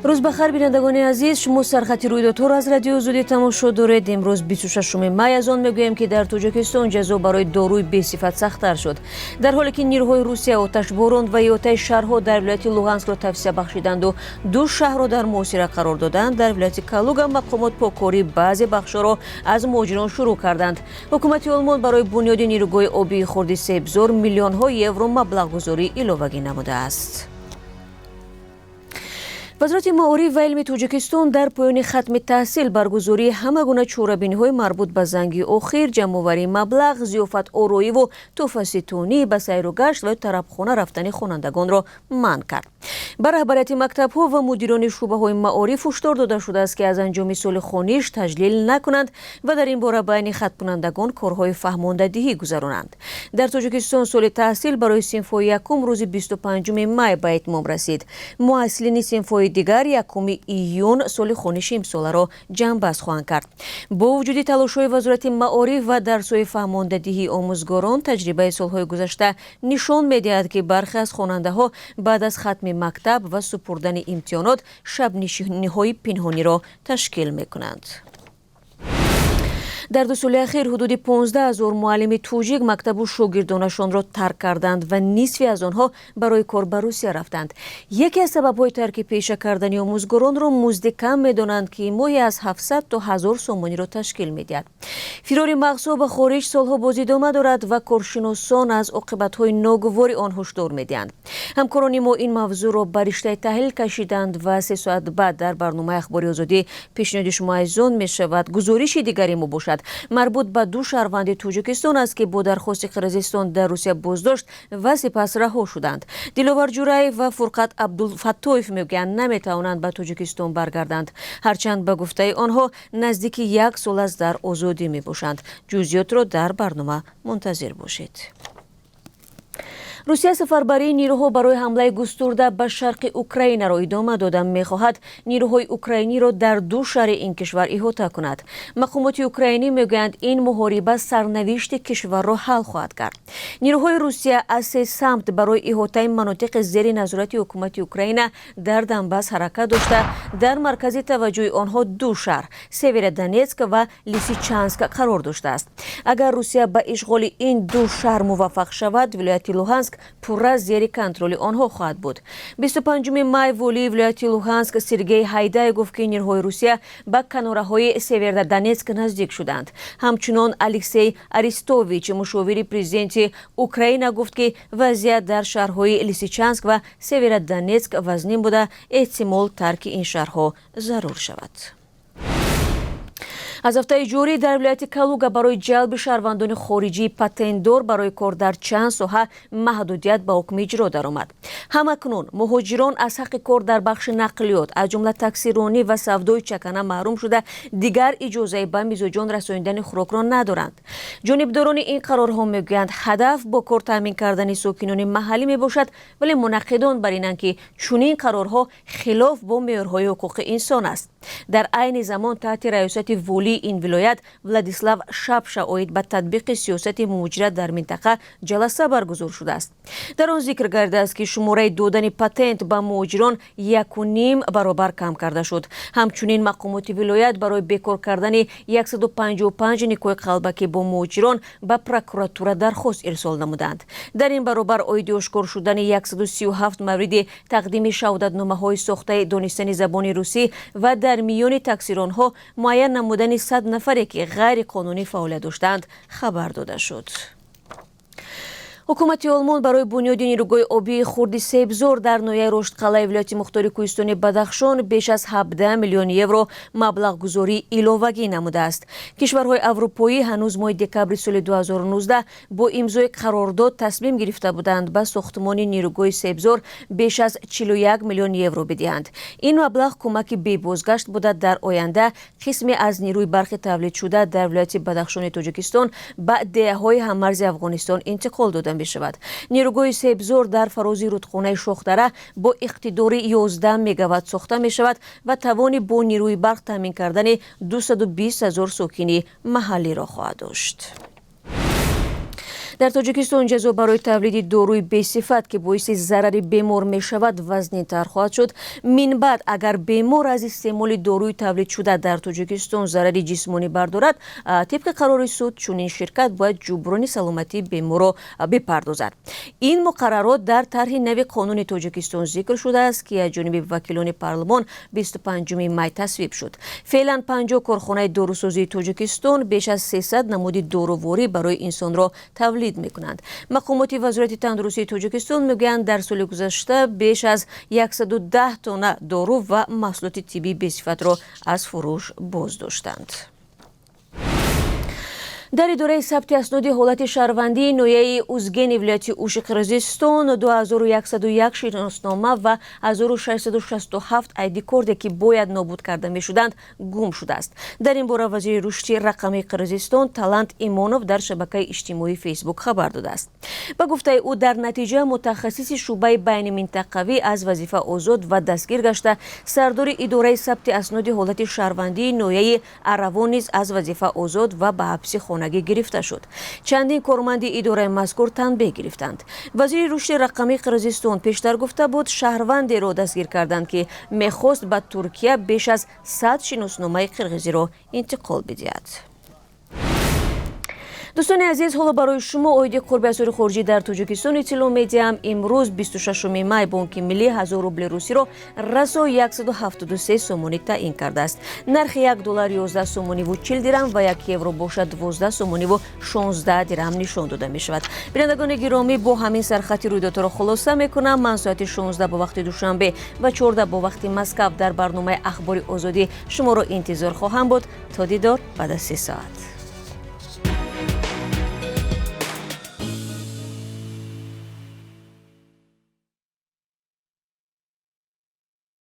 روز بخیر بینندگان عزیز، شما سرخط رویدادها را از رادیو زودی تماشا دارید. امروز 26 می از آن میگوییم که در تاجیکستان جزا برای داروی بی‌صفت سخت‌تر شد. در حالی که نیروهای روسیه آتش باران و احاطه شهرها در ولایت لوغانسک را توسعه بخشیدند و دو شهر را در محاصره قرار دادند، در ولایت کالوگا مقامات پاککاری بعضی بخش‌ها را از مهاجران شروع کردند. حکومت آلمان برای بنیاد نیروگاه آبی خرد سبزار میلیون‌ها یورو مبلغ‌گذاری ایلاوگی نموده است. وزارت معارف و علم تاجیکستان در پایان ختم تحصیل برگزاری همه گونه چاره‌بینی‌های مربوط به زنگ آخر، جمع‌آوری مبلغ، ضیافت آرایی و تحفه ستونی، به سیر و گشت و طربخانه رفتن خوانندگان را منع کرد. بر رهبریت مکتب‌ها و مدیران شعبه‌های معارف هشدار داده شده است که از انجام سال خوانش تجلیل نکنند و در این باره بین خط کنندگان کارهای فهماندهی گذرانند. در تاجیکستان سال تحصیل برای صنف یکم روز 25 می به اتمام رسید. محصلین صنف دیگر 1 ایون سال خوانش امسال را جنببست خواهند کرد. با وجود تلاش‌های وزارت معارف و درس‌های فهماندهی آموزگاران، تجربه سال‌های گذشته نشان می‌دهد که برخی از خواننده‌ها بعد از ختم مکتب و سپردن امتحانات شب نشینی‌های پنهانی را تشکیل می‌کنند. در 2 سال اخیر حدود 15,000 معلم توجیک مکتب و شاگردانشان را ترک کردند و نصفی از آنها برای کار به روسیه رفتند. یکی از سبب‌های ترک پیشه کردن آموزگاران را مزد کم می‌دانند که ماهی از 700 تا 1000 سومانی را تشکیل می‌دهد. فرار مغزها به خارج سالها باز ادامه دارد و کارشناسان از عاقبت‌های ناگوار آن هشدار می‌دهند. همکاران ما این موضوع را بر رشته تحلیل کشیدند و 3 ساعت بعد در برنامه اخباری آزادی پیشنهاد شما عزیزان می‌شود. گزارش دیگری ما باشد مربوط به 2 شهروند تاجیکستان است که با درخواست قرقیزستان در روسیه بازداشت و سپس رها شدند. دلاور جورایف و فرقت عبدالفتویف میگویند نمیتوانند به تاجیکستان برگردند، هرچند به گفته آنها نزدیک 1 سال است در آزادی میباشند. جزئیات را در برنامه منتظر باشید. روسیه سفربری نیروها برای حمله گسترده به شرق اوکراین را ادامه داده می‌خواهد نیروهای اوکراینی را در 2 شهر این کشور احاطه کند. مقامات اوکراینی میگویند این محاربه سرنوشت کشور را حل خواهد کرد. نیروهای روسیه از 3 سمت برای احاطه مناطق زیر نظارت حکومت اوکراین در دنباس حرکت داشته، در مرکز توجه آنها 2 شهر سیورودونتسک و لیسیچانسک قرار داشته است. اگر روسیه به اشغال این 2 شهر موفق شود، ولایت لوهانسک پورا زیر کنترل آنها خواهد بود. 25 می والی ولایت لوهانسک سرگئی هایدای گفت که نیروهای روسیه به کناره‌های سیورودونتسک نزدیک شدند. همچنان الکسی اریستوویچ مشاور پرزیدنت اوکراین گفت که وضعیت در شهرهای لیسیچانسک و سیورودونتسک وزنی بوده، احتمال ترک این شهرها ضرور شود. از هفته جاری در ولایت کالوگا برای جلب شهروندان خارجی پتنتدار برای کار در چند ساحه محدودیت به حکم اجرا درآمد. همکنون مهاجران از حق کار در بخش نقلیات از جمله تاکسیرانی و سودای چکنه محروم شده دیگر اجازه به میزوجان رسانیدن خوراک را ندارند. جانبداران این قرارها میگویند هدف با کار تامین کردن ساکنان محلی میباشد، ولی منقدان بر اینند که چنین قرارها خلاف با معیارهای حقوق انسان است. در عین زمان تحت ریاست والی این ولایت ولادیسلاو شبش اوید به تطبیق سیاست مهاجرت در منطقه جلسه برگزار شده است. در آن ذکر گرده است که شماره دادن پتنت به مهاجران 1.5 برابر کم کرده شد. همچنین مقامات ولایت برای بیکار کردن 155 نیکوی قلبکی با مهاجران به پروکراتوره درخواست ارسال نمودند. در این برابر اوید اشکار شدن 137 مورد تقدیم شهادتنامه‌های ساخته دانستن زبان روسی و در میان تقصیرانها معین نمودن 100 نفری که غیر قانونی فعالیت داشتند خبر داده شد. حکومت آلمان برای بنیاد نیروگاه آبی خرد سبزار در ناحیه رشدقلعه ولایت مختار کوهستانی بدخشان بیش از 17 میلیون یورو مبلغ گذاری ایلاوگی نموده است. کشورهای اروپایی هنوز ماه دکبر سال 2019 با امضای قرارداد تصمیم گرفته بودند به ساختمان نیروگاه سبزار بیش از 41 میلیون یورو بدهند. این مبلغ کمک بی بازگشت بوده در آینده قسمی از نیروی برق تولید شده در ولایت بدخشان تاجیکستان به دهه‌های هممرز افغانستان انتقال داده بشود. نیروگاه سبزار در فرازی رودخانه شخدره با اقتدار 11 مگاوات ساخته می شود و توان با نیروی برق تامین کردن 220,000 ساکن محلی را خواهد داشت. در تاجیکستان جزا برای تولید داروی بصفت که باعث ضرر بیمار می شود وزن‌تر خواهد شد. من بعد اگر بیمار از استعمال داروی تولید شده در تاجیکستان ضرری جسمانی بردارد، طبق قرار سود چنین شرکت باید جبران سلامتی بیمار را بپردازد. این مقررات در طرح نو قانون تاجیکستان ذکر شده است که از جانب وکیلان پارلمان 25 می تصویب شد. فعلا 50 کارخانه داروسازی تاجیکستان بیش از 300 نمود داروواری برای انسان را تولید میکنند. مقامات وزارت تندرستی تاجیکستان میگویند در سال گذشته بیش از 110 تن دارو و محصولات طبی بصفت را از فروش بازداشتند. در اداره ثبت اسناد حالت شهروندی نویه ازگین ولایت اوش قرقیزستان 2101 شناسنامه و 1667 ایدی کارت که باید نابود کرده می شدند گم شده است. در این باره وزیر رشد رقمی قرقیزستان تالنت ایمانوف در شبکه اجتماعی فیسبوک خبر داده است. به گفته او در نتیجه متخصص شعبه بین منطقوی از وظیفه آزاد و دستگیر گشته، سردار اداره ثبت اسناد حالت شهروندی نویه اروان نیز از وظیفه آزاد و به حبس خانگی گرفته شد. چندین کارمند اداره مذکور تنبیه گرفتند. وزیر رشد رقمی قرقیزستان پیشتر گفته بود شهروندی را دستگیر کردند که میخواست به ترکیه بیش از 100 شناسنامه قرقیزی را انتقال بدهد. دوستان عزیز، حالا برای شما عاید قرب اسعار خارجی در تاجیکستان اطلاع میدیم. امروز 26 می بانک ملی 1000 روبل روسی را رسا 173 سومانی تعیین کرده است. نرخ $1 11 سومانی و 40 درهم و 1 یورو باشد 12 سومانی و 16 درهم نشان داده می شود. بینندگان گرامی، با همین سرخط رویدادها را خلاصه می کنم. من ساعت 16 با وقت دوشنبه و 14 با وقت مسکو در برنامه اخبار آزادی شما را انتظار خواهم بود. تا دیدار بعد از 3 ساعت.